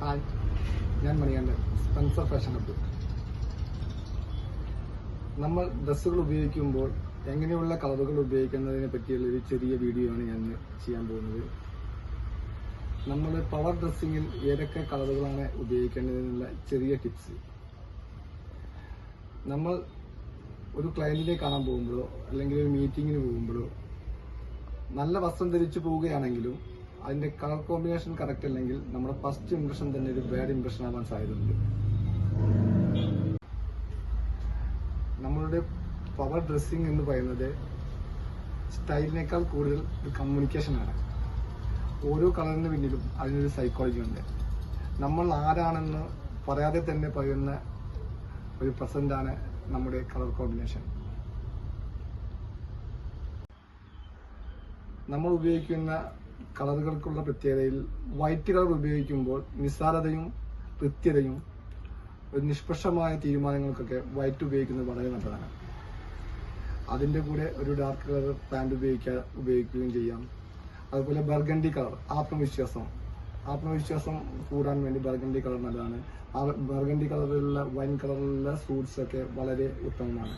Hi, ഞാൻ Manikandan, Spencer fashion hub. നമ്മൾ ഡ്രസ്സുകൾ ഉപയോഗിക്കുമ്പോൾ എങ്ങനെയുള്ള കളറുകൾ ഉപയോഗിക്കുന്നതിനെ പറ്റിയുള്ള ഒരു ചെറിയ വീഡിയോ ആണ് ഞാൻ ചെയ്യാൻ പോകുന്നത്. നമ്മൾ പവർ ഡ്രസ്സിങ്ങിൽ ഏതൊക്കെ കളറുകളാണ് ഉപയോഗിക്കേണ്ടതെന്നുള്ള ചെറിയ ടിപ്സ്. നമ്മൾ ഒരു ക്ലയന്റിനെ കാണാൻ പോകുമ്പോഴോ അല്ലെങ്കിൽ ഒരു മീറ്റിങ്ങിന് പോകുമ്പോഴോ നല്ല വസ്ത്രം ധരിച്ചു പോവുകയാണെങ്കിലും അതിന്റെ കളർ കോമ്പിനേഷൻ കറക്റ്റ് അല്ലെങ്കിൽ നമ്മുടെ ഫസ്റ്റ് ഇംപ്രഷൻ തന്നെ ഒരു ബാഡ് ഇംപ്രഷൻ ആവാൻ സാധ്യതയുണ്ട്. നമ്മളുടെ പവർ ഡ്രസ്സിംഗ് എന്ന് പറയുന്നത് സ്റ്റൈലിനേക്കാൾ കൂടുതൽ ഒരു കമ്മ്യൂണിക്കേഷനാണ്. ഓരോ കളറിന് പിന്നിലും അതിനൊരു സൈക്കോളജി ഉണ്ട്. നമ്മൾ ആരാണെന്ന് പറയാതെ തന്നെ പറയുന്ന ഒരു പ്രസന്റാണ് നമ്മുടെ കളർ കോമ്പിനേഷൻ. നമ്മൾ ഉപയോഗിക്കുന്ന കളറുകൾക്കുള്ള പ്രത്യേകതയിൽ വൈറ്റ് കളർ ഉപയോഗിക്കുമ്പോൾ നിസ്സാരതയും കൃത്യതയും ഒരു നിഷ്പക്ഷമായ തീരുമാനങ്ങൾക്കൊക്കെ വൈറ്റ് ഉപയോഗിക്കുന്നത് വളരെ നല്ലതാണ്. അതിൻ്റെ കൂടെ ഒരു ഡാർക്ക് കളർ പാൻറ് ഉപയോഗിക്കുകയും ചെയ്യാം. അതുപോലെ ബർഗണ്ടി കളർ ആത്മവിശ്വാസം കൂടാൻ വേണ്ടി ബർഗണ്ടി കളർ നല്ലതാണ്. ആ ബർഗണ്ടി കളറിലുള്ള വൈൻ കളറിലുള്ള സൂട്ട്സ് ഒക്കെ വളരെ ഉത്തമമാണ്.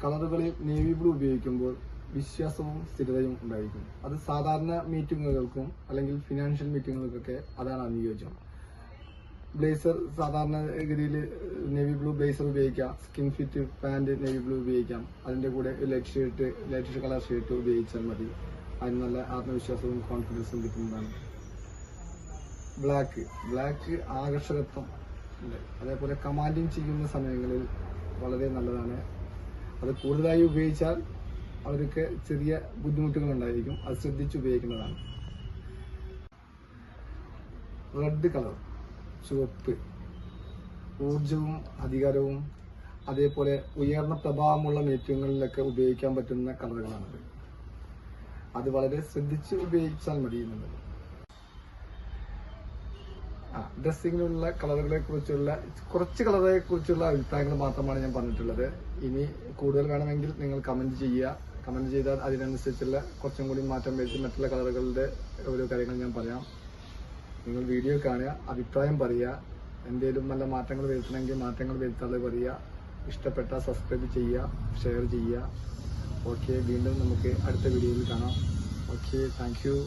കളറുകളിൽ നേവി ബ്ലൂ ഉപയോഗിക്കുമ്പോൾ വിശ്വാസവും സ്ഥിരതയും ഉണ്ടായിരിക്കും. അത് സാധാരണ മീറ്റിങ്ങുകൾക്കും അല്ലെങ്കിൽ ഫിനാൻഷ്യൽ മീറ്റിങ്ങുകൾക്കൊക്കെ അതാണ് അനുയോജ്യം. ബ്ലേസർ സാധാരണഗതിയിൽ നേവി ബ്ലൂ ബ്ലേസർ ഉപയോഗിക്കാം. Skin fit pant navy blue ഉപയോഗിക്കാം. അതിൻ്റെ കൂടെ ലൈറ്റ് കളർ ഷർട്ട് ഉപയോഗിച്ചാൽ മതി. അതിന് നല്ല ആത്മവിശ്വാസവും കോൺഫിഡൻസും കിട്ടുന്നതാണ്. ബ്ലാക്ക് ആകർഷകത്വം ഉണ്ട്. അതേപോലെ കമാൻഡിങ് ചെയ്യുന്ന സമയങ്ങളിൽ വളരെ നല്ലതാണ്. അത് കൂടുതലായി ഉപയോഗിച്ചാൽ അവർക്ക് ചെറിയ ബുദ്ധിമുട്ടുകൾ ഉണ്ടായിരിക്കും. അത് ശ്രദ്ധിച്ച് ഉപയോഗിക്കുന്നതാണ്. റെഡ് കളർ, ചുവപ്പ്, ഊർജവും അധികാരവും അതേപോലെ ഉയർന്ന പ്രഭാവമുള്ള മീറ്റിങ്ങുകളിലൊക്കെ ഉപയോഗിക്കാൻ പറ്റുന്ന കളറുകളാണത്. അത് വളരെ ശ്രദ്ധിച്ച് ഉപയോഗിച്ചാൽ മതി എന്നുള്ളത്. ഡ്രസ്സിങ്ങിലുള്ള കുറച്ച് കളറുകളെ കുറിച്ചുള്ള അഭിപ്രായങ്ങൾ മാത്രമാണ് ഞാൻ പറഞ്ഞിട്ടുള്ളത്. ഇനി കൂടുതൽ വേണമെങ്കിൽ നിങ്ങൾ കമന്റ് ചെയ്യുക. കമന്റ് ചെയ്താൽ അതിനനുസരിച്ചുള്ള കുറച്ചും കൂടി മാറ്റം വരുത്തി മറ്റുള്ള കളറുകളുടെ ഓരോ കാര്യങ്ങൾ ഞാൻ പറയാം. നിങ്ങൾ വീഡിയോ കാണുക, അഭിപ്രായം പറയുക. എന്തെങ്കിലും നല്ല മാറ്റങ്ങൾ വരുത്തണമെങ്കിൽ മാറ്റങ്ങൾ വരുത്താതെ പറയുക. ഇഷ്ടപ്പെട്ട സബ്സ്ക്രൈബ് ചെയ്യുക, ഷെയർ ചെയ്യുക. ഓക്കെ, വീണ്ടും നമുക്ക് അടുത്ത വീഡിയോയിൽ കാണാം. Okay, thank you.